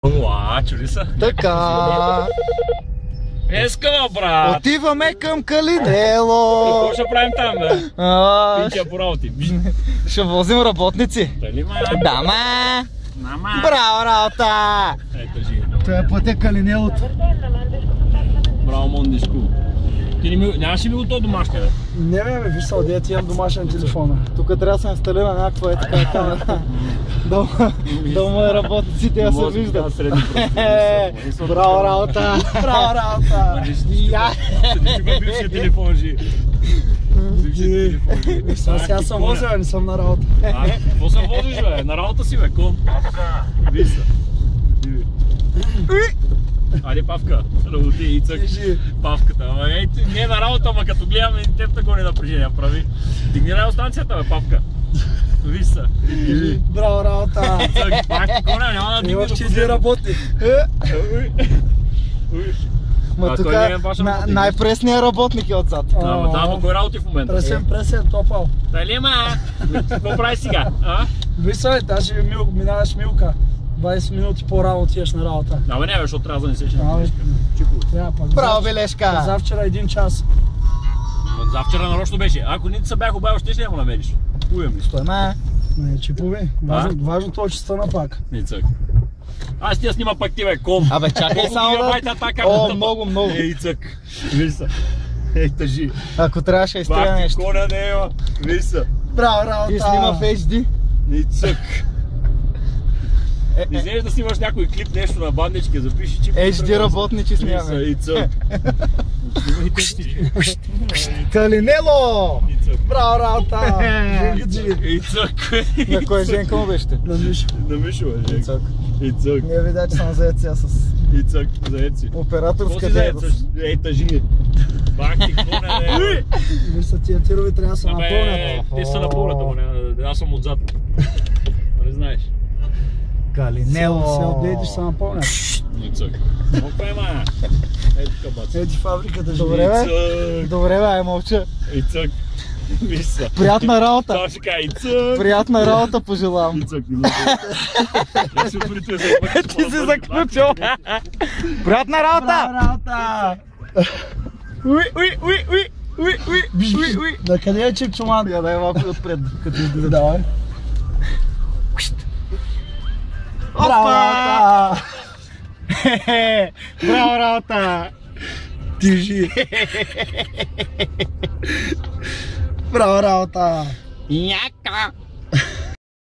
Уа, чули са? Така. Ескава, брат! Отиваме към Калинело. Какво ще правим там, бе? Пинчия по работи. Ще возим работници. Дали, ма? Да, ма! Нама! Браво, работа! Ето, жи. Това е пътя Калинелото. Браво, Мондишко. Ти нямаш ли ми го то домашния, бе? Не, бе, виж са, отдея ти имам домашен телефона. Тук трябва да се инсталира някаква така камера. Да му е работниците, да се виждат. Браво, работа! Браво, работа! Седи го бившия телефон, жи. Сега съм возил, не съм на работа. Какво съм возиш, бе? На работа си, бе, кон. Виж са. Айде, Павка, работи и цък. Павката, не е на работа, ама като гледаме теб да гони напрежение прави. Дигни радиостанцията, бе, Павка. Виж са. Браво, работа! Цък, пак коня, няма да дигни до последно. Работи. Ма тук най-пресният работник е отзад. Да, кой работи в момента? Пресен, топал. Дали, ма? Какво прави сега? Виж са, даже минаваш Милка. 20 минути по-рано отиваш на работа. Абе не, защото трябва да не сечеш на бележка. Трябва пак. Браво, бележка! Завчера 1 час. Завчера нарочно беше. Ако не ти се бях обавил, ще го намериш. Уем ли? Стой, ма! Не, чипове. Важно това, че стана пак. Не цък. Аз ти я снима пак ти, бе, ком. Абе, чакай само да... О, много. Ей, цък. Виж са. Ей, тъжи. Ако трябваше да изтреля нещо. Бах ти коня не има. Виж са. Браво, работа! И снима в HD. Не цък. Не знаеш да снимаш някой клип, нещо на бандички, запиши чип. HD работници снимаме. И цък. Калинело! Браво, работа! И цък. На кой Женка му беше? На Мишо. На Мишо, бе, Женка. Цък. И цък. Не видя, че съм заед сега с... И цък, заед си. Операторска дейност. Ей, тъжи. Бах ти коня, не. Виж са, тия тирови трябва да се напълнят. Те са напълнят, ама аз съм отзад. Не знаеш. Калинело! Се отгледиш, се напълнят. И цък. Опе, ма. Ей, тука баци. Ети фабриката живи. Добре, бе. Добре, бе, ай мълча. И цък. Виж са. Приятна работа. Това ще кажа и цък. Приятна работа пожелавам. И цък. Ти си заключил. Приятна работа. Работа! Уи. Да къде е Чекчуман? Я дай малко отпред, като излиза. Давай. Браво, работа! Браво, работа! Тижи! Браво, работа! Яка!